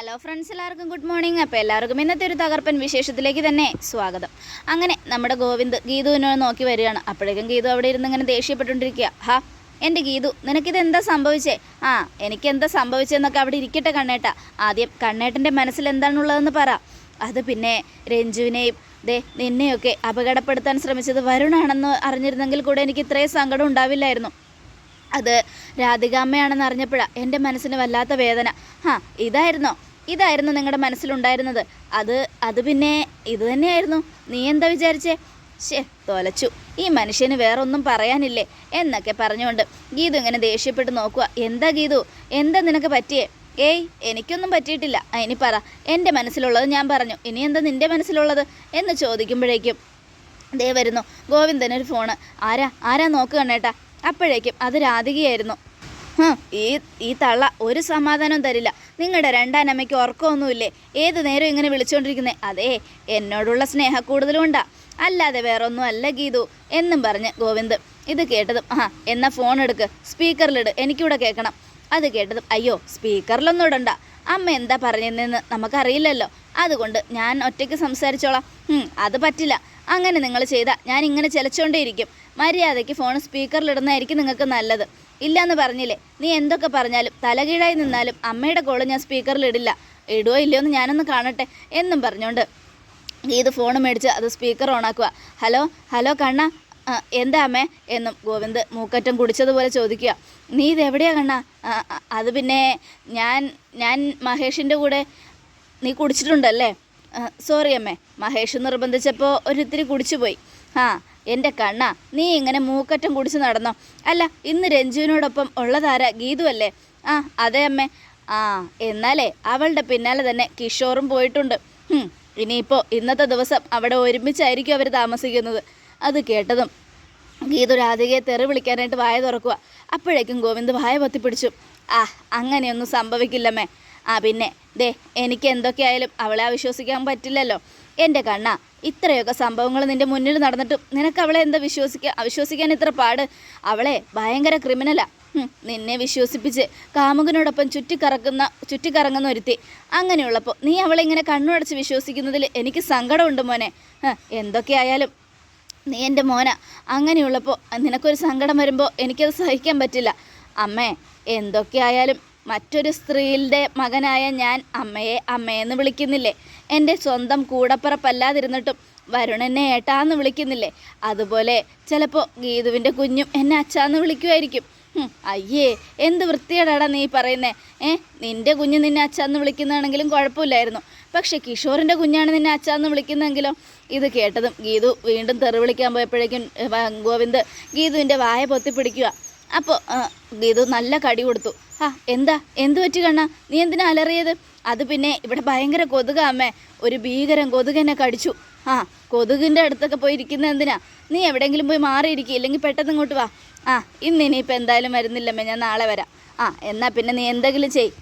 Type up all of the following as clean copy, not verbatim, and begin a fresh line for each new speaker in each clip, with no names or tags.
Hello friends, എല്ലാവർക്കും good morning. അപ്പോൾ എല്ലാവർക്കും ഇന്നത്തെ ഒരു തകർപ്പൻ വിശേഷത്തിലേക്ക് തന്നെ സ്വാഗതം. അങ്ങനെ നമ്മുടെ ഗോവിന്ദ് ഗീതുവിനെ നോക്കി വരികയാണ്. അപ്പോഴേക്കും ഗീതു അവിടെ ഇരുന്ന് ഇങ്ങനെ ദേഷ്യപ്പെട്ടുകൊണ്ടിരിക്കുക. ഹാ എൻ്റെ ഗീതു, നിനക്കിത് എന്താ സംഭവിച്ചേ? എനിക്കെന്താ സംഭവിച്ചതെന്നൊക്കെ അവിടെ ഇരിക്കട്ടെ കണ്ണേട്ട. ആദ്യം കണ്ണേട്ടൻ്റെ മനസ്സിൽ എന്താണുള്ളതെന്ന് പറ. അത് പിന്നെ രഞ്ജുവിനെയും നിന്നെയൊക്കെ അപകടപ്പെടുത്താൻ ശ്രമിച്ചത് വരുണാണെന്ന് അറിഞ്ഞിരുന്നെങ്കിൽ കൂടെ എനിക്ക് ഇത്രയും സങ്കടം ഉണ്ടാവില്ലായിരുന്നു. അത് രാധികാമ്മയാണെന്ന് അറിഞ്ഞപ്പോഴാണ് എൻ്റെ മനസ്സിന് വല്ലാത്ത വേദന. ഇതായിരുന്നു നിങ്ങളുടെ മനസ്സിലുണ്ടായിരുന്നത്? അത് പിന്നെ ഇത് തന്നെയായിരുന്നു. നീ എന്താ വിചാരിച്ചേ? തൊലച്ചു, ഈ മനുഷ്യന് വേറൊന്നും പറയാനില്ലേ എന്നൊക്കെ പറഞ്ഞുകൊണ്ട് ഗീതു ഇങ്ങനെ ദേഷ്യപ്പെട്ട് നോക്കുക. എന്താ ഗീതു, എന്താ നിനക്ക് പറ്റിയേ? എനിക്കൊന്നും പറ്റിയിട്ടില്ല. ഇനി പറ, എൻ്റെ മനസ്സിലുള്ളത് ഞാൻ പറഞ്ഞു, ഇനി എന്താ നിൻ്റെ മനസ്സിലുള്ളത് എന്ന് ചോദിക്കുമ്പോഴേക്കും വരുന്നു ഗോവിന്ദനൊരു ഫോണ്. ആരാ നോക്കുക കണ്ണേട്ടാ. അപ്പോഴേക്കും അത് രാധികയായിരുന്നു. ഈ തള്ള ഒരു സമാധാനം തരില്ല. നിങ്ങളുടെ രണ്ടാനമ്മയ്ക്ക് ഉറക്കമൊന്നുമില്ലേ? ഏത് നേരം ഇങ്ങനെ വിളിച്ചുകൊണ്ടിരിക്കുന്നേ? അതേ, എന്നോടുള്ള സ്നേഹ കൂടുതലും ഉണ്ടാ, അല്ലാതെ വേറൊന്നും അല്ല ഗീതു എന്നും പറഞ്ഞ് ഗോവിന്ദ് ഇത് കേട്ടതും എന്നാ ഫോൺ എടുക്ക്, സ്പീക്കറിലിട്, എനിക്കിവിടെ കേൾക്കണം. അത് കേട്ടതും അയ്യോ, സ്പീക്കറിലൊന്നും ഇടണ്ട, അമ്മ എന്താ പറഞ്ഞതെന്ന് നമുക്കറിയില്ലല്ലോ, അതുകൊണ്ട് ഞാൻ ഒറ്റയ്ക്ക് സംസാരിച്ചോളാം. അത് പറ്റില്ല. അങ്ങനെ നിങ്ങൾ ചെയ്താൽ ഞാൻ ഇങ്ങനെ ചിലച്ചോണ്ടേയിരിക്കും. മര്യാദയ്ക്ക് ഫോൺ സ്പീക്കറിലിടുന്നതായിരിക്കും നിങ്ങൾക്ക് നല്ലത്. ഇല്ലയെന്ന് പറഞ്ഞില്ലേ? നീ എന്തൊക്കെ പറഞ്ഞാലും തലകീഴായി നിന്നാലും അമ്മയുടെ കോള് ഞാൻ സ്പീക്കറിലിടില്ല. ഇടുവോ ഇല്ലയോ എന്ന് ഞാനൊന്ന് കാണട്ടെ എന്നും പറഞ്ഞുകൊണ്ട് ഇത് ഫോൺ മേടിച്ച് അത് സ്പീക്കർ ഓണാക്കുക. ഹലോ കണ്ണ, എന്താ അമ്മേ എന്നും ഗോവിന്ദ് മൂക്കറ്റം കുടിച്ചതുപോലെ ചോദിക്കുക. നീ ഇതെവിടെയാ കണ്ണ? അത് പിന്നെ ഞാൻ മഹേഷിൻ്റെ കൂടെ. നീ കുടിച്ചിട്ടുണ്ടല്ലേ? സോറി അമ്മേ, മഹേഷ് നിർബന്ധിച്ചപ്പോൾ ഒരിത്തിരി കുടിച്ചു പോയി. എൻ്റെ കണ്ണ, നീ ഇങ്ങനെ മൂക്കറ്റം കുടിച്ച് നടന്നോ? അല്ല, ഇന്ന് രഞ്ജുവിനോടൊപ്പം ഉള്ളതാരാ? ഗീതു അല്ലേ? അതെ അമ്മേ. എന്നാലേ അവളുടെ പിന്നാലെ തന്നെ കിഷോറും പോയിട്ടുണ്ട്. ഇനിയിപ്പോൾ ഇന്നത്തെ ദിവസം അവിടെ ഒരുമിച്ചായിരിക്കും അവർ താമസിക്കുന്നത്. അത് കേട്ടതും ഗീതു രാധികയെ തെറി വിളിക്കാനായിട്ട് വായ തുറക്കുക. അപ്പോഴേക്കും ഗോവിന്ദ് വായ പൊത്തിപ്പിടിച്ചു. അങ്ങനെയൊന്നും സംഭവിക്കില്ലമ്മേ. പിന്നെ എനിക്ക് എന്തൊക്കെയായാലും അവളെ അവിശ്വസിക്കാൻ പറ്റില്ലല്ലോ. എൻ്റെ കണ്ണ, ഇത്രയൊക്കെ സംഭവങ്ങൾ നിൻ്റെ മുന്നിൽ നടന്നിട്ടും നിനക്ക് അവളെ എന്താ അവിശ്വസിക്കാൻ ഇത്ര പാട്? അവളെ ഭയങ്കര ക്രിമിനലാ. നിന്നെ വിശ്വസിപ്പിച്ച് കാമുകനോടൊപ്പം ചുറ്റിക്കറങ്ങുന്ന ഒരുത്തി. അങ്ങനെയുള്ളപ്പോൾ നീ അവളെ ഇങ്ങനെ കണ്ണുടച്ച് വിശ്വസിക്കുന്നതിൽ എനിക്ക് സങ്കടമുണ്ട് മോനെ. എന്തൊക്കെയായാലും നീ എൻ്റെ മോനാ. അങ്ങനെയുള്ളപ്പോൾ നിനക്കൊരു സങ്കടം വരുമ്പോൾ എനിക്കത് സഹിക്കാൻ പറ്റില്ല. അമ്മേ, എന്തൊക്കെയായാലും മറ്റൊരു സ്ത്രീയുടെ മകനായ ഞാൻ അമ്മയെന്ന് വിളിക്കുന്നില്ലേ? എൻ്റെ സ്വന്തം കൂടപ്പുറപ്പല്ലാതിരുന്നിട്ടും വരുണെന്നെ ഏട്ടാന്ന് വിളിക്കുന്നില്ലേ? അതുപോലെ ചിലപ്പോൾ ഗീതുവിൻ്റെ കുഞ്ഞും എന്നെ അച്ഛാന്ന് വിളിക്കുമായിരിക്കും. അയ്യേ, എന്ത് വൃത്തിയേടാടാ നീ പറയുന്നേ? നിൻ്റെ കുഞ്ഞ് നിന്നെ അച്ഛാന്ന് വിളിക്കുന്നതാണെങ്കിലും കുഴപ്പമില്ലായിരുന്നു. പക്ഷേ കിഷോറിൻ്റെ കുഞ്ഞാണ് നിന്നെ അച്ഛാന്ന് വിളിക്കുന്നതെങ്കിലോ? ഇത് കേട്ടതും ഗീതു വീണ്ടും തെറി വിളിക്കാൻ പോയപ്പോഴേക്കും ഗോവിന്ദ് ഗീതുവിൻ്റെ വായ പൊത്തിപ്പിടിക്കുക. അപ്പോൾ ഗീതു നല്ല കടി കൊടുത്തു. എന്ത് പറ്റി കണ്ണാ? നീ എന്തിനാ അലറിയത്? അത് പിന്നെ ഇവിടെ ഭയങ്കര കൊതുക അമ്മേ. ഒരു ഭീകരം കൊതുക് എന്നെ കടിച്ചു. കൊതുകിൻ്റെ അടുത്തൊക്കെ പോയി ഇരിക്കുന്നത് എന്തിനാ? നീ എവിടെയെങ്കിലും പോയി മാറിയിരിക്കുക, ഇല്ലെങ്കിൽ പെട്ടെന്ന് ഇങ്ങോട്ട് വാ. ഇന്നിനിയിപ്പോൾ എന്തായാലും വരുന്നില്ലമ്മേ, ഞാൻ നാളെ വരാം. എന്നാൽ പിന്നെ നീ എന്തെങ്കിലും ചെയ്.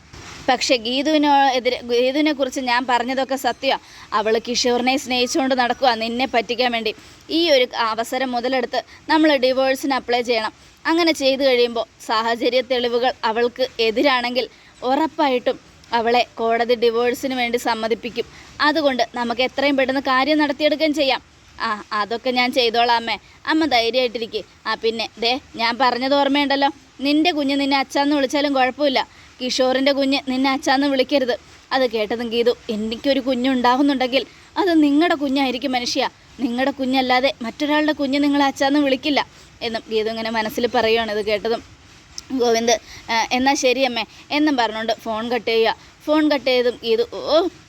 പക്ഷേ ഗീതുവിനെ കുറിച്ച് ഞാൻ പറഞ്ഞതൊക്കെ സത്യമാണ്. അവൾ കിഷോറിനെ സ്നേഹിച്ചുകൊണ്ട് നടക്കുക നിന്നെ പറ്റിക്കാൻ വേണ്ടി. ഈ ഒരു അവസരം മുതലെടുത്ത് നമ്മൾ ഡിവോഴ്സിന് അപ്ലൈ ചെയ്യണം. അങ്ങനെ ചെയ്തു കഴിയുമ്പോൾ സാഹചര്യ തെളിവുകൾ അവൾക്ക് എതിരാണെങ്കിൽ ഉറപ്പായിട്ടും അവളെ കോടതി ഡിവോഴ്സിന് വേണ്ടി സമ്മതിപ്പിക്കും. അതുകൊണ്ട് നമുക്ക് എത്രയും പെട്ടെന്ന് കാര്യം നടത്തിയെടുക്കുകയും ചെയ്യാം. അതൊക്കെ ഞാൻ ചെയ്തോളാം അമ്മേ. അമ്മ ധൈര്യമായിട്ടിരിക്കുക. പിന്നെ ഞാൻ പറഞ്ഞത് ഓർമ്മയുണ്ടല്ലോ, നിൻ്റെ കുഞ്ഞ് നിന്നെ അച്ഛാന്ന് വിളിച്ചാലും കുഴപ്പമില്ല, കിഷോറിൻ്റെ കുഞ്ഞ് നിന്നെ അച്ഛാന്ന് വിളിക്കരുത്. അത് കേട്ടതും ഗീതു, എനിക്കൊരു കുഞ്ഞുണ്ടാകുന്നുണ്ടെങ്കിൽ അത് നിങ്ങളുടെ കുഞ്ഞായിരിക്കും മനുഷ്യ. നിങ്ങളുടെ കുഞ്ഞല്ലാതെ മറ്റൊരാളുടെ കുഞ്ഞ് നിങ്ങളെ അച്ഛാന്ന് വിളിക്കില്ല എന്നും ഗീതു ഇങ്ങനെ മനസ്സിൽ പറയുകയാണ്. ഇത് കേട്ടതും ഗോവിന്ദ് എന്നാൽ ശരിയമ്മേ എന്നും പറഞ്ഞുകൊണ്ട് ഫോൺ കട്ട് ചെയ്യുക. ഫോൺ കട്ട് ചെയ്തും ഗീതു,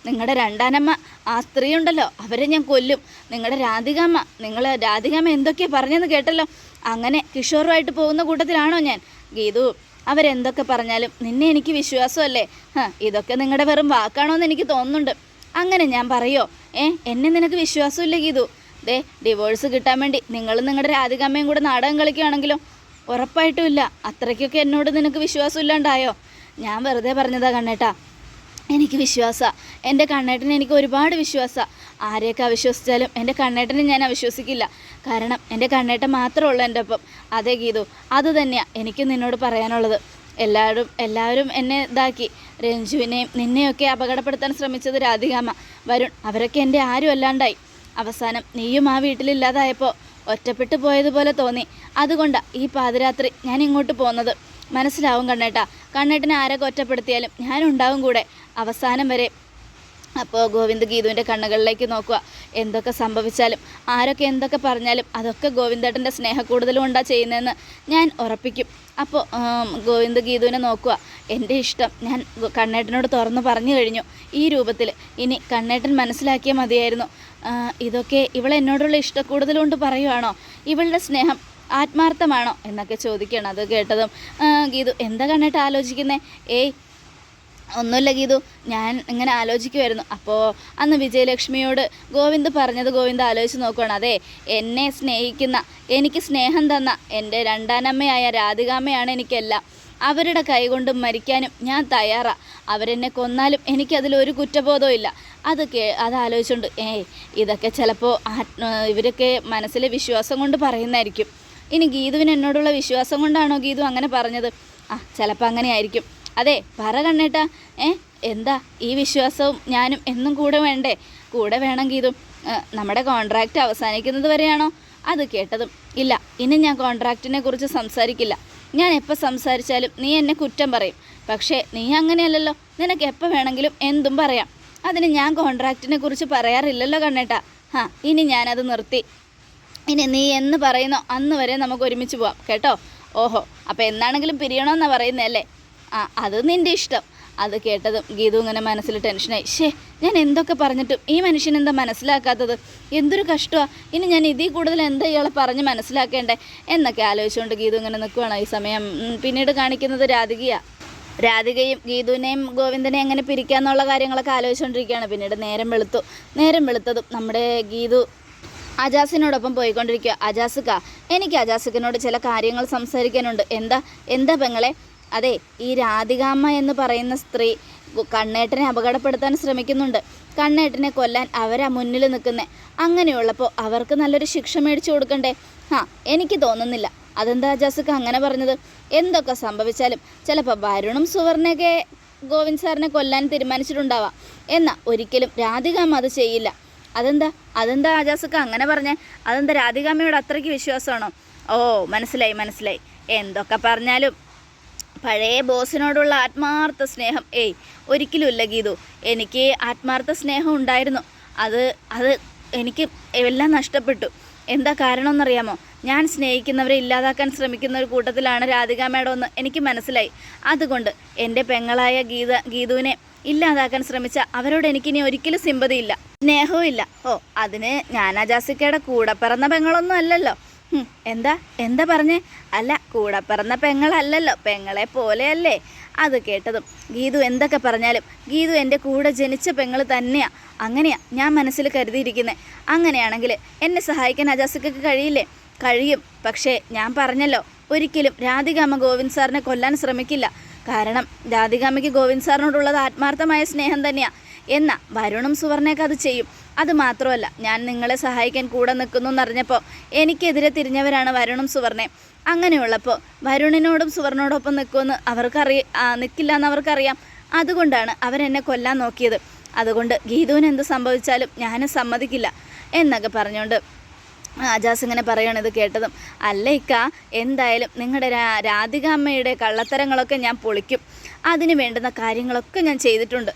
നിങ്ങളുടെ രണ്ടാനമ്മ, ആ സ്ത്രീ ഉണ്ടല്ലോ, അവരെ ഞാൻ കൊല്ലും. നിങ്ങളുടെ രാധികാമ്മ എന്തൊക്കെയാണ് പറഞ്ഞെന്ന് കേട്ടല്ലോ. അങ്ങനെ കിഷോറുമായിട്ട് പോകുന്ന കൂട്ടത്തിലാണോ ഞാൻ? ഗീതു, അവരെന്തൊക്കെ പറഞ്ഞാലും നിന്നെ എനിക്ക് വിശ്വാസമല്ലേ? ഇതൊക്കെ നിങ്ങളുടെ വെറും വാക്കാണോ എന്ന് എനിക്ക് തോന്നുന്നുണ്ട്. അങ്ങനെ ഞാൻ പറയോ? എന്നെ നിനക്ക് വിശ്വാസമില്ല ഗീതു. ഡിവോഴ്സ് കിട്ടാൻ വേണ്ടി നിങ്ങളും നിങ്ങളുടെ രാധികാമ്മയും കൂടെ നാടകം കളിക്കുകയാണെങ്കിലോ? ഉറപ്പായിട്ടും ഇല്ല. അത്രയ്ക്കൊക്കെ എന്നോട് നിനക്ക് വിശ്വാസം ഇല്ലാണ്ടായോ? ഞാൻ വെറുതെ പറഞ്ഞതാ കണ്ണേട്ടാ. എനിക്ക് വിശ്വാസമാണ്. എൻ്റെ കണ്ണേട്ടനെ എനിക്ക് ഒരുപാട് വിശ്വാസമാണ്. ആരെയൊക്കെ അവിശ്വസിച്ചാലും എൻ്റെ കണ്ണേട്ടനെ ഞാൻ അവിശ്വസിക്കില്ല. കാരണം എൻ്റെ കണ്ണേട്ടൻ മാത്രമേ ഉള്ളൂ എൻ്റെ ഒപ്പം. അതേ ഗീതു, അത് തന്നെയാണ് എനിക്ക് നിന്നോട് പറയാനുള്ളത്. എല്ലാവരും എന്നെ ഇതാക്കി. രഞ്ജുവിനെയും നിന്നെയൊക്കെ അപകടപ്പെടുത്താൻ ശ്രമിച്ചത് രാധികാമ്മ, വരുൺ, അവരൊക്കെ എൻ്റെ ആരും അല്ലാണ്ടായി. അവസാനം നീയും ആ വീട്ടിലില്ലാതായപ്പോൾ ഒറ്റപ്പെട്ടു പോയതുപോലെ തോന്നി. അതുകൊണ്ടാണ് ഈ പാതിരാത്രി ഞാൻ ഇങ്ങോട്ട് പോകുന്നത്. മനസ്സിലാവും കണ്ണേട്ടാ, കണ്ണേട്ടനെ ആരൊക്കെ ഒറ്റപ്പെടുത്തിയാലും ഞാനുണ്ടാവും കൂടെ അവസാനം വരെ. അപ്പോൾ ഗോവിന്ദ് ഗീതുവിൻ്റെ കണ്ണുകളിലേക്ക് നോക്കുക. എന്തൊക്കെ സംഭവിച്ചാലും ആരൊക്കെ എന്തൊക്കെ പറഞ്ഞാലും അതൊക്കെ ഗോവിന്ദേട്ടൻ്റെ സ്നേഹക്കൂടുതലും കൊണ്ടാണ് ചെയ്യുന്നതെന്ന് ഞാൻ ഉറപ്പിക്കും. അപ്പോൾ ഗോവിന്ദ് ഗീതുവിനെ നോക്കുക. എൻ്റെ ഇഷ്ടം ഞാൻ കണ്ണേട്ടനോട് തുറന്നു പറഞ്ഞു കഴിഞ്ഞു ഈ രൂപത്തിൽ. ഇനി കണ്ണേട്ടൻ മനസ്സിലാക്കിയാൽ മതിയായിരുന്നു. ഇതൊക്കെ ഇവളെന്നോടുള്ള ഇഷ്ടക്കൂടുതൽ കൊണ്ട് പറയുവാണോ, ഇവളുടെ സ്നേഹം ആത്മാർത്ഥമാണോ എന്നൊക്കെ ചോദിക്കണം. അത് കേട്ടതും ഗീതു, എന്താ കണ്ണേട്ട ആലോചിക്കുന്നേ? ഏയ് ഒന്നുമില്ല ഗീതു, ഞാൻ ഇങ്ങനെ ആലോചിക്കുമായിരുന്നു. അപ്പോൾ അന്ന് വിജയലക്ഷ്മിയോട് ഗോവിന്ദ് പറഞ്ഞത് ഗോവിന്ദ് ആലോചിച്ച് നോക്കുകയാണ്. അതെ, എന്നെ സ്നേഹിക്കുന്ന, എനിക്ക് സ്നേഹം തന്ന എൻ്റെ രണ്ടാനമ്മയായ രാധികാമ്മയാണ് എനിക്കെല്ലാം. അവരുടെ കൈകൊണ്ട് മരിക്കാനും ഞാൻ തയ്യാറാണ്. അവരെന്നെ കൊന്നാലും എനിക്കതിലൊരു കുറ്റബോധവും ഇല്ല. അതാലോചിച്ചുകൊണ്ട് ഇതൊക്കെ ചിലപ്പോൾ ഇവരൊക്കെ മനസ്സിലെ വിശ്വാസം കൊണ്ട് പറയുന്നതായിരിക്കും. ഇനി ഗീതുവിന് എന്നോടുള്ള വിശ്വാസം കൊണ്ടാണോ ഗീതു അങ്ങനെ പറഞ്ഞത്? ചിലപ്പോൾ അങ്ങനെ ആയിരിക്കും. അതെ, പറ കണ്ണേട്ടാ, എന്താ ഈ വിശ്വാസവും ഞാനും എന്നും കൂടെ വേണ്ടേ? കൂടെ വേണം ഗീതു. നമ്മുടെ കോൺട്രാക്റ്റ് അവസാനിക്കുന്നത് വരെയാണോ? അത് കേട്ടതും, ഇല്ല, ഇനി ഞാൻ കോൺട്രാക്റ്റിനെ കുറിച്ച് സംസാരിക്കില്ല. ഞാൻ എപ്പോൾ സംസാരിച്ചാലും നീ എന്നെ കുറ്റം പറയും. പക്ഷേ നീ അങ്ങനെയല്ലല്ലോ, നിനക്ക് എപ്പോൾ വേണമെങ്കിലും എന്തും പറയാം. അതിന് ഞാൻ കോൺട്രാക്റ്റിനെ കുറിച്ച് പറയാറില്ലല്ലോ കണ്ണേട്ടാ. ഇനി ഞാനത് നിർത്തി. ഇനി നീ എന്ന് പറയുന്നോ അന്ന് വരെ നമുക്ക് ഒരുമിച്ച് പോവാം കേട്ടോ. ഓഹോ, അപ്പോൾ എന്നാണെങ്കിലും പിരിയണമെന്നാണ് പറയുന്നതല്ലേ? അത് നിൻ്റെ ഇഷ്ടം. അത് കേട്ടതും ഗീതു ഇങ്ങനെ മനസ്സിൽ ടെൻഷനായി. ഞാൻ എന്തൊക്കെ പറഞ്ഞിട്ടും ഈ മനുഷ്യൻ എന്താ മനസ്സിലാക്കാത്തത്? എന്തൊരു കഷ്ടമാണ്. ഇനി ഞാൻ ഇതിൽ കൂടുതൽ എന്താ ഇയാളെ പറഞ്ഞ് മനസ്സിലാക്കേണ്ടേ എന്നൊക്കെ ആലോചിച്ചുകൊണ്ട് ഗീതു ഇങ്ങനെ നിൽക്കുകയാണ്. ഈ സമയം പിന്നീട് കാണിക്കുന്നത് രാധികയും ഗീതുവിനെയും ഗോവിന്ദനെയും എങ്ങനെ പിരിക്കാന്നുള്ള കാര്യങ്ങളൊക്കെ ആലോചിച്ചുകൊണ്ടിരിക്കുകയാണ്. പിന്നീട് നേരം വെളുത്തതും നമ്മുടെ ഗീതു അജാസിനോടൊപ്പം പോയിക്കൊണ്ടിരിക്കുക. എനിക്ക് അജാസിക്കിനോട് ചില കാര്യങ്ങൾ സംസാരിക്കാനുണ്ട്. എന്താ പെങ്ങളെ? അതെ, ഈ രാധികാമ്മ എന്ന് പറയുന്ന സ്ത്രീ കണ്ണേട്ടനെ അപകടപ്പെടുത്താൻ ശ്രമിക്കുന്നുണ്ട്. കണ്ണേട്ടനെ കൊല്ലാൻ അവരാ മുന്നിൽ നിൽക്കുന്നത്. അങ്ങനെയുള്ളപ്പോൾ അവർക്ക് നല്ലൊരു ശിക്ഷ മേടിച്ചു കൊടുക്കണ്ടേ? എനിക്ക് തോന്നുന്നില്ല. അതെന്താ അജാസിക്ക് അങ്ങനെ പറഞ്ഞത്? എന്തൊക്കെ സംഭവിച്ചാലും ചിലപ്പോൾ വരുണും സുവർണയൊക്കെ ഗോവിന്ദ് സാറിനെ കൊല്ലാൻ തീരുമാനിച്ചിട്ടുണ്ടാവാം. എന്നാൽ ഒരിക്കലും രാധികാമ്മ അത് ചെയ്യില്ല. അതെന്താ അജാസിക്ക് അങ്ങനെ പറഞ്ഞേ? അതെന്താ രാധികാമ്മയോട് അത്രയ്ക്ക് വിശ്വാസമാണോ? ഓ, മനസ്സിലായി. എന്തൊക്കെ പറഞ്ഞാലും പഴയ ബോസിനോടുള്ള ആത്മാർത്ഥ സ്നേഹം ഒരിക്കലും ഇല്ല ഗീതു. എനിക്ക് ആത്മാർത്ഥ സ്നേഹം ഉണ്ടായിരുന്നു. അത് എനിക്ക് എല്ലാം നഷ്ടപ്പെട്ടു. എന്താ കാരണം എന്നറിയാമോ? ഞാൻ സ്നേഹിക്കുന്നവരെ ഇല്ലാതാക്കാൻ ശ്രമിക്കുന്ന ഒരു കൂട്ടത്തിലാണ് രാധികാമ്മയുടെ ഒന്ന് എനിക്ക് മനസ്സിലായി. അതുകൊണ്ട് എൻ്റെ പെങ്ങളായ ഗീതുവിനെ ഇല്ലാതാക്കാൻ ശ്രമിച്ച അവരോട് എനിക്കിനി ഒരിക്കലും സിമ്പതിയില്ല, സ്നേഹവും ഇല്ല. അതിന് ഞാൻ അജാസിക്കയുടെ കൂടെ പിറന്ന പെങ്ങളൊന്നും അല്ലല്ലോ. എന്താ പറഞ്ഞേ? അല്ല, കൂടെ പിറന്ന പെങ്ങളല്ലല്ലോ, പെങ്ങളെ പോലെയല്ലേ. അത് കേട്ടതും ഗീതു എന്തൊക്കെ പറഞ്ഞാലും ഗീതു എൻ്റെ കൂടെ ജനിച്ച പെങ്ങൾ തന്നെയാണ്. അങ്ങനെയാണ് ഞാൻ മനസ്സിൽ കരുതിയിരിക്കുന്നത്. അങ്ങനെയാണെങ്കിൽ എന്നെ സഹായിക്കാൻ അജാസിക്കക്ക് കഴിയില്ലേ? കഴിയും. പക്ഷേ ഞാൻ പറഞ്ഞല്ലോ, ഒരിക്കലും രാധികാമ്മ ഗോവിന്ദ് സാറിനെ കൊല്ലാൻ ശ്രമിക്കില്ല. കാരണം രാധികാമ്മയ്ക്ക് ഗോവിന്ദ് സാറിനോടുള്ളത് ആത്മാർത്ഥമായ സ്നേഹം തന്നെയാണ്. എന്നാൽ വരുണും സുവർണയൊക്കെ അത് ചെയ്യും. അതുമാത്രമല്ല, ഞാൻ നിങ്ങളെ സഹായിക്കാൻ കൂടെ നിൽക്കുന്നു എന്നറിഞ്ഞപ്പോൾ എനിക്കെതിരെ തിരിഞ്ഞവരാണ് വരുണും സുവർണയും. അങ്ങനെയുള്ളപ്പോൾ വരുണിനോടും സുവർണോടൊപ്പം നിൽക്കുമെന്ന് നിൽക്കില്ല എന്ന് അവർക്കറിയാം. അതുകൊണ്ടാണ് അവരെന്നെ കൊല്ലാൻ നോക്കിയത്. അതുകൊണ്ട് ഗീതുവിന് എന്ത് സംഭവിച്ചാലും ഞാൻ സമ്മതിക്കില്ല എന്നൊക്കെ പറഞ്ഞുകൊണ്ട് അജാസ് ഇങ്ങനെ പറയണം. ഇത് കേട്ടതും, അല്ല ഇക്ക, എന്തായാലും നിങ്ങളുടെ രാധികാമ്മയുടെ കള്ളത്തരങ്ങളൊക്കെ ഞാൻ പൊളിക്കും. അതിന് വേണ്ടുന്ന കാര്യങ്ങളൊക്കെ ഞാൻ ചെയ്തിട്ടുണ്ട്.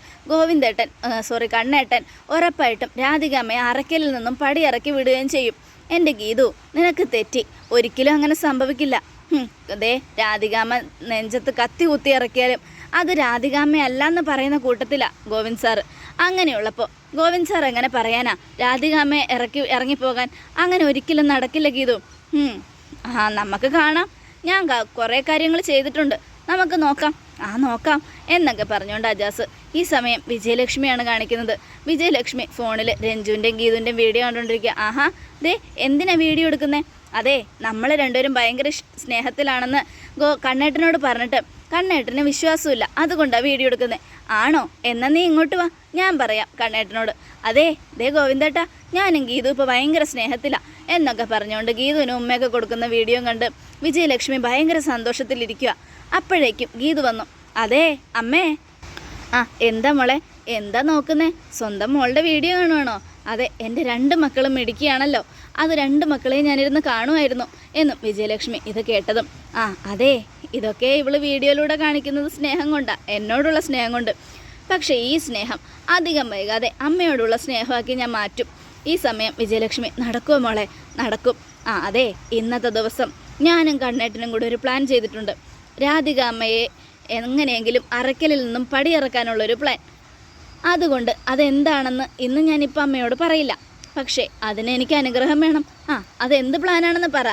കണ്ണേട്ടൻ ഉറപ്പായിട്ടും രാധികാമ്മയെ അറക്കലിൽ നിന്നും പടിയിറക്കി വിടുകയും ചെയ്യും. എൻ്റെ ഗീതു, നിനക്ക് തെറ്റി. ഒരിക്കലും അങ്ങനെ സംഭവിക്കില്ല. രാധികാമ്മ നെഞ്ചത്ത് കത്തി കുത്തി ഇറക്കിയാലും അത് രാധികാമ്മയല്ല എന്ന് പറയുന്ന കൂട്ടത്തിലാണ് ഗോവിന്ദ് സാറ്. അങ്ങനെയുള്ളപ്പോൾ ഗോവിന്ദ് സാർ എങ്ങനെ പറയാനാ രാധികാമ്മയെ ഇറങ്ങിപ്പോകാൻ? അങ്ങനെ ഒരിക്കലും നടക്കില്ല ഗീതു. നമുക്ക് കാണാം. ഞാൻ കുറേ കാര്യങ്ങൾ ചെയ്തിട്ടുണ്ട്, നമുക്ക് നോക്കാം എന്നൊക്കെ പറഞ്ഞുകൊണ്ട് അജാസ്. ഈ സമയം വിജയലക്ഷ്മിയാണ് കാണിക്കുന്നത്. വിജയലക്ഷ്മി ഫോണിൽ രഞ്ജുവിൻ്റെയും ഗീതുവിൻ്റെയും വീഡിയോ കണ്ടുകൊണ്ടിരിക്കുക. എന്തിനാ വീഡിയോ എടുക്കുന്നത്? അതെ, നമ്മൾ രണ്ടുപേരും ഭയങ്കര സ്നേഹത്തിലാണെന്ന് കണ്ണേട്ടനോട് പറഞ്ഞിട്ട് കണ്ണേട്ടന് വിശ്വാസമില്ല, അതുകൊണ്ടാണ് വീഡിയോ എടുക്കുന്നത്. ആണോ? എന്നാൽ നീ ഇങ്ങോട്ട് വാ, ഞാൻ പറയാം കണ്ണേട്ടനോട്. അതേ ദേ ഗോവിന്ദേട്ടാ, ഞാനും ഗീതു ഇപ്പോൾ ഭയങ്കര സ്നേഹത്തിലാണ് എന്നൊക്കെ പറഞ്ഞുകൊണ്ട് ഗീതുവിന് ഉമ്മയൊക്കെ കൊടുക്കുന്ന വീഡിയോ കണ്ട് വിജയലക്ഷ്മി ഭയങ്കര സന്തോഷത്തിലിരിക്കുക. അപ്പോഴേക്കും ഗീതു വന്നു. അതേ അമ്മേ. ആ എന്താ മോളെ, എന്താ നോക്കുന്നേ? സ്വന്തം മോളുടെ വീഡിയോ കാണുവാണോ? അതെ, എൻ്റെ 2 മക്കളും മിടുക്കിയാണല്ലോ, അത് 2 മക്കളെയും ഞാനിരുന്ന് കാണുമായിരുന്നു എന്നും വിജയലക്ഷ്മി ഇത് കേട്ടതും അതെ, ഇതൊക്കെ ഇവള് വീഡിയോയിലൂടെ കാണിക്കുന്നത് സ്നേഹം കൊണ്ടാണ്, എന്നോടുള്ള സ്നേഹം കൊണ്ട്. പക്ഷേ ഈ സ്നേഹം അധികം വൈകാതെ അമ്മയോടുള്ള സ്നേഹമാക്കി ഞാൻ മാറ്റും. ഈ സമയം വിജയലക്ഷ്മി നടക്കുമോ മോളെ? നടക്കും. അതെ, ഇന്നത്തെ ദിവസം ഞാനും കണ്ണേട്ടനും കൂടി ഒരു പ്ലാൻ ചെയ്തിട്ടുണ്ട്. രാധിക അമ്മയെ എങ്ങനെയെങ്കിലും അറയ്ക്കലിൽ നിന്നും പടിയിറക്കാനുള്ളൊരു പ്ലാൻ. അതുകൊണ്ട് അതെന്താണെന്ന് ഇന്ന് ഞാനിപ്പോൾ അമ്മയോട് പറയില്ല. പക്ഷേ അതിന് എനിക്ക് അനുഗ്രഹം വേണം. അതെന്ത് പ്ലാനാണെന്ന് പറ.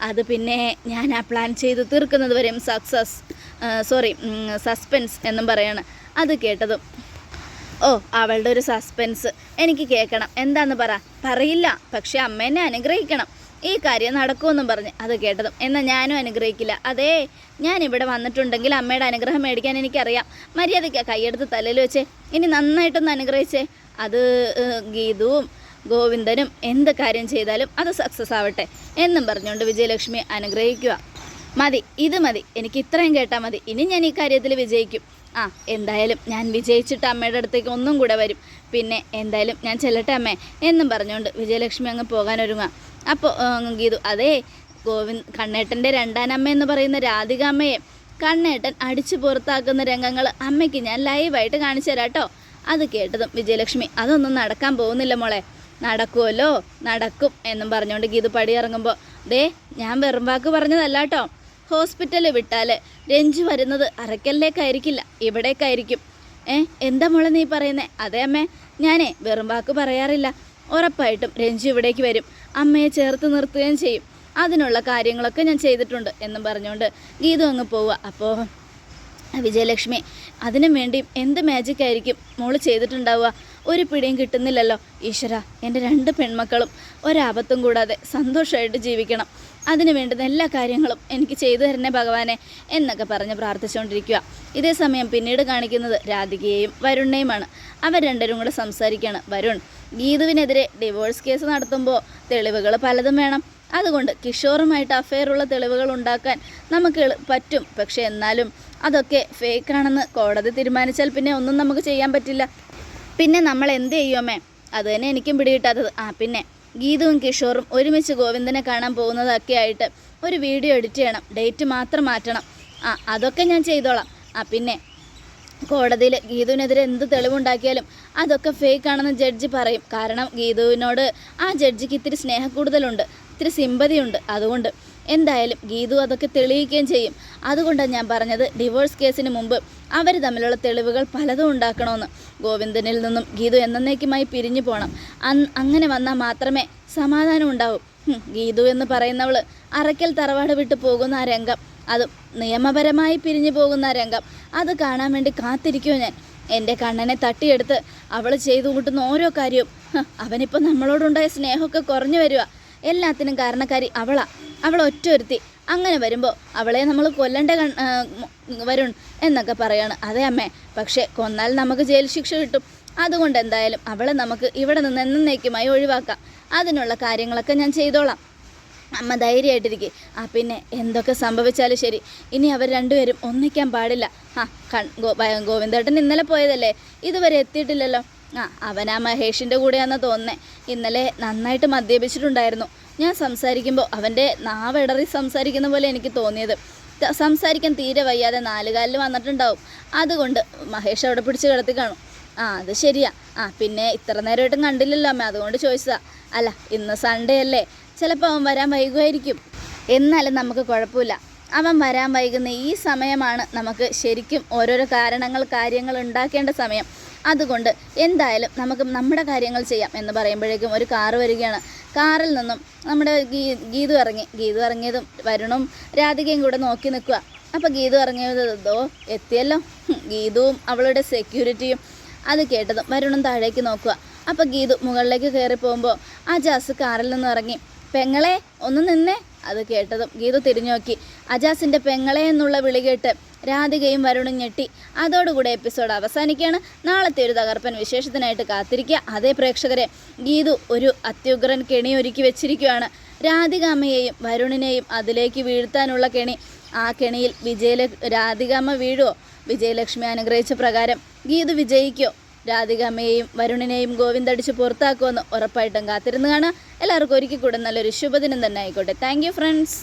അത് പിന്നെ ഞാൻ ആ പ്ലാൻ ചെയ്ത് തീർക്കുന്നത് വരെയും സസ്പെൻസ് എന്നും പറയാണ്. അത് കേട്ടതും അവളുടെ ഒരു സസ്പെൻസ് എനിക്ക് കേൾക്കണം. എന്താന്ന് പറയില്ല, പക്ഷെ അമ്മേനെ അനുഗ്രഹിക്കണം, ഈ കാര്യം നടക്കുമെന്നും പറഞ്ഞ് അത് കേട്ടതും എന്നാൽ ഞാനും അനുഗ്രഹിക്കില്ല. അതേ, ഞാനിവിടെ വന്നിട്ടുണ്ടെങ്കിൽ അമ്മയുടെ അനുഗ്രഹം മേടിക്കാൻ എനിക്കറിയാം. മര്യാദയ്ക്ക് കൈയെടുത്ത് തലയിൽ വെച്ചേ, ഇനി നന്നായിട്ടൊന്ന് അനുഗ്രഹിച്ചേ. അത് ഗീതുവും ഗോവിന്ദനും എന്ത് കാര്യം ചെയ്താലും അത് സക്സസ് ആവട്ടെ എന്നും പറഞ്ഞുകൊണ്ട് വിജയലക്ഷ്മി അനുഗ്രഹിക്കുക. മതി, ഇത് മതി, എനിക്ക് ഇത്രയും കേട്ടാൽ മതി. ഇനി ഞാൻ ഈ കാര്യത്തിൽ വിജയിക്കും. എന്തായാലും ഞാൻ വിജയിച്ചിട്ട് അമ്മയുടെ അടുത്തേക്ക് ഒന്നും കൂടെ വരും. പിന്നെ എന്തായാലും ഞാൻ ചെല്ലട്ടെ അമ്മേ എന്നും പറഞ്ഞുകൊണ്ട് വിജയലക്ഷ്മി അങ്ങ് പോകാനൊരുങ്ങാം. അപ്പോൾ ഗീതു, അതേ കണ്ണേട്ടൻ്റെ 2ാം അമ്മ എന്ന് പറയുന്ന രാധിക അമ്മയെ കണ്ണേട്ടൻ അടിച്ചു പുറത്താക്കുന്ന രംഗങ്ങൾ അമ്മയ്ക്ക് ഞാൻ ലൈവായിട്ട് കാണിച്ചു തരാം കേട്ടോ. അത് കേട്ടതും വിജയലക്ഷ്മി, അതൊന്നും നടക്കാൻ പോകുന്നില്ല മോളെ. നടക്കുമല്ലോ, നടക്കും എന്നും പറഞ്ഞുകൊണ്ട് ഗീതു പടിയിറങ്ങുമ്പോൾ, ഞാൻ വെറും വാക്ക് പറഞ്ഞതല്ല കേട്ടോ. ഹോസ്പിറ്റലിൽ വിട്ടാൽ രഞ്ജു വരുന്നത് അറയ്ക്കലിലേക്കായിരിക്കില്ല, ഇവിടേക്കായിരിക്കും. എന്താ മോളെ നീ പറയുന്നേ? അതേ അമ്മേ, ഞാനേ വെറും വാക്ക് പറയാറില്ല. ഉറപ്പായിട്ടും രഞ്ജു ഇവിടേക്ക് വരും, അമ്മയെ ചേർത്ത് നിർത്തുകയും ചെയ്യും. അതിനുള്ള കാര്യങ്ങളൊക്കെ ഞാൻ ചെയ്തിട്ടുണ്ട് എന്നും പറഞ്ഞുകൊണ്ട് ഗീതു അങ്ങ് പോവുക. അപ്പോൾ വിജയലക്ഷ്മി, അതിനു വേണ്ടി എന്ത് മാജിക് ആയിരിക്കും മോള് ചെയ്തിട്ടുണ്ടാവുക? ഒരു പിടിയും കിട്ടുന്നില്ലല്ലോ. ഈശ്വര, എൻ്റെ 2 പെൺമക്കളും ഒരാപത്തും കൂടാതെ സന്തോഷമായിട്ട് ജീവിക്കണം. അതിനു വേണ്ടുന്ന എല്ലാ കാര്യങ്ങളും എനിക്ക് ചെയ്തു തരണേ ഭഗവാനെ എന്നൊക്കെ പറഞ്ഞ് പ്രാർത്ഥിച്ചുകൊണ്ടിരിക്കുക. ഇതേ സമയം പിന്നീട് കാണിക്കുന്നത് രാധികയെയും വരുണിനെയുമാണ്. അവർ 2 കൂടെ സംസാരിക്കുകയാണ്. വരുൺ ഗീതുവിനെതിരെ ഡിവോഴ്സ് കേസ് നടത്തുമ്പോൾ തെളിവുകൾ പലതും വേണം. അതുകൊണ്ട് കിഷോറുമായിട്ട് അഫെയറുള്ള തെളിവുകൾ ഉണ്ടാക്കാൻ നമുക്ക് പറ്റും. പക്ഷെ എന്നാലും അതൊക്കെ ഫേക്കാണെന്ന് കോടതി തീരുമാനിച്ചാൽ പിന്നെ ഒന്നും നമുക്ക് ചെയ്യാൻ പറ്റില്ല. പിന്നെ നമ്മൾ എന്ത് ചെയ്യുമേ? അത് തന്നെ എനിക്കും പിടികിട്ടാത്തത്. പിന്നെ ഗീതുവും കിഷോറും ഒരുമിച്ച് ഗോവിന്ദനെ കാണാൻ പോകുന്നതൊക്കെ ആയിട്ട് ഒരു വീഡിയോ എഡിറ്റ് ചെയ്യണം, ഡേറ്റ് മാത്രം മാറ്റണം. അതൊക്കെ ഞാൻ ചെയ്തോളാം. പിന്നെ കോടതിയിൽ ഗീതുവിനെതിരെ എന്ത് തെളിവുണ്ടാക്കിയാലും അതൊക്കെ ഫേക്കാണെന്ന് ജഡ്ജി പറയും. കാരണം ഗീതുവിനോട് ആ ജഡ്ജിക്ക് ഇത്തിരി സ്നേഹക്കൂടുതലുണ്ട്, ഇത്തിരി സിമ്പതിയുണ്ട്. അതുകൊണ്ട് എന്തായാലും ഗീതു അതൊക്കെ തെളിയിക്കുകയും ചെയ്യും. അതുകൊണ്ടാണ് ഞാൻ പറഞ്ഞത്, ഡിവോഴ്സ് കേസിന് മുമ്പ് അവർ തമ്മിലുള്ള തെളിവുകൾ പലതും ഉണ്ടാക്കണമെന്ന്. ഗോവിന്ദനിൽ നിന്നും ഗീതു എന്നേക്കുമായി പിരിഞ്ഞു പോകണം. അങ്ങനെ വന്നാൽ മാത്രമേ സമാധാനം ഉണ്ടാവൂ. ഗീതു എന്ന് പറയുന്നവൾ അറയ്ക്കൽ തറവാട് വിട്ട് പോകുന്ന ആ രംഗം, അതും നിയമപരമായി പിരിഞ്ഞു പോകുന്ന ആ രംഗം, അത് കാണാൻ വേണ്ടി കാത്തിരിക്കുമോ ഞാൻ. എൻ്റെ കണ്ണനെ തട്ടിയെടുത്ത് അവൾ ചെയ്തു കൂട്ടുന്ന ഓരോ കാര്യവും, അവനിപ്പോൾ നമ്മളോടുണ്ടായ സ്നേഹമൊക്കെ കുറഞ്ഞു വരിക. എല്ലാത്തിനും കാരണക്കാരി അവൾ ഒറ്റൊരുത്തി. അങ്ങനെ വരുമ്പോൾ അവളെ നമ്മൾ കൊല്ലണ്ട വരുൺ എന്നൊക്കെ പറയാണ്. അതെ അമ്മേ, പക്ഷേ കൊന്നാൽ നമുക്ക് ജയിൽ ശിക്ഷ കിട്ടും. അതുകൊണ്ട് എന്തായാലും അവളെ നമുക്ക് ഇവിടെ നിന്ന് എന്നേക്കുമായി ഒഴിവാക്കാം. അതിനുള്ള കാര്യങ്ങളൊക്കെ ഞാൻ ചെയ്തോളാം. അമ്മ ധൈര്യമായിട്ടിരിക്കെ. പിന്നെ എന്തൊക്കെ സംഭവിച്ചാലും ശരി, ഇനി അവർ 2 പേരും ഒന്നിക്കാൻ പാടില്ല. ഗോവിന്ദേട്ടൻ ഇന്നലെ പോയതല്ലേ, ഇതുവരെ എത്തിയിട്ടില്ലല്ലോ. അവനാ മഹേഷിൻ്റെ കൂടെയാണെന്ന് തോന്നുന്നേ. ഇന്നലെ നന്നായിട്ട് മദ്യപിച്ചിട്ടുണ്ടായിരുന്നു. ഞാൻ സംസാരിക്കുമ്പോൾ അവൻ്റെ നാവിടറി സംസാരിക്കുന്ന പോലെ എനിക്ക് തോന്നിയത്. സംസാരിക്കാൻ തീരെ വയ്യാതെ 4 കാലിൽ വന്നിട്ടുണ്ടാവും. അതുകൊണ്ട് മഹേഷ് അവിടെ പിടിച്ച് കിടത്തി കാണും. അത് ശരിയാ. പിന്നെ ഇത്ര നേരമായിട്ടും കണ്ടില്ലല്ലോ അമ്മ, അതുകൊണ്ട് ചോദിച്ചതാ. അല്ല, ഇന്ന് സൺഡേ അല്ലേ, ചിലപ്പോൾ അവൻ വരാൻ വൈകുമായിരിക്കും. എന്നാലും നമുക്ക് കുഴപ്പമില്ല. അവൻ വരാൻ വൈകുന്ന ഈ സമയമാണ് നമുക്ക് ശരിക്കും ഓരോരോ കാര്യങ്ങൾ ഉണ്ടാക്കേണ്ട സമയം. അതുകൊണ്ട് എന്തായാലും നമുക്ക് നമ്മുടെ കാര്യങ്ങൾ ചെയ്യാം എന്ന് പറയുമ്പോഴേക്കും ഒരു കാറ് വരികയാണ്. കാറിൽ നിന്നും നമ്മുടെ ഗീതു ഇറങ്ങിയതും വരുണും രാധികയും കൂടെ നോക്കി നിൽക്കുക. അപ്പോൾ ഗീതു ഇറങ്ങിയതോ എത്തിയല്ലോ. ഗീതുവും അവളുടെ സെക്യൂരിറ്റിയും അത് കേട്ടതും വരുണും താഴേക്ക് നോക്കുക. അപ്പോൾ ഗീതു മുകളിലേക്ക് കയറി പോകുമ്പോൾ ആ ജാസ് കാറിൽ നിന്നും ഇറങ്ങി, പെങ്ങളെ ഒന്ന് നിന്നേ, അത് കേട്ടതും ഗീതു തിരിഞ്ഞു നോക്കി. അജാസിൻ്റെ പെങ്ങളെ എന്നുള്ള വിളി കേട്ട് രാധികയും വരുണും ഞെട്ടി. അതോടുകൂടെ എപ്പിസോഡ് അവസാനിക്കുകയാണ്. നാളത്തെ ഒരു തകർപ്പൻ വിശേഷത്തിനായിട്ട് കാത്തിരിക്കുക. അതേ പ്രേക്ഷകരെ, ഗീതു ഒരു അത്യുഗ്രൻ കെണി ഒരുക്കി വെച്ചിരിക്കുകയാണ്. രാധികാമ്മയെയും വരുണിനെയും അതിലേക്ക് വീഴ്ത്താനുള്ള കെണി. ആ കെണിയിൽ രാധികാമ്മ വീഴുമോ? വിജയലക്ഷ്മി അനുഗ്രഹിച്ച പ്രകാരം ഗീതു വിജയിക്കോ? രാധികാമ്മയെയും വരുണിനെയും ഗോവിന്ദടിച്ച് പുറത്താക്കുമെന്ന് ഉറപ്പായിട്ടും കാത്തിരുന്ന് കാണാം. എല്ലാവർക്കും ഒരിക്കൽ കൂടെ നല്ലൊരു ശുഭദിനം തന്നെ ആയിക്കോട്ടെ. Thank you friends.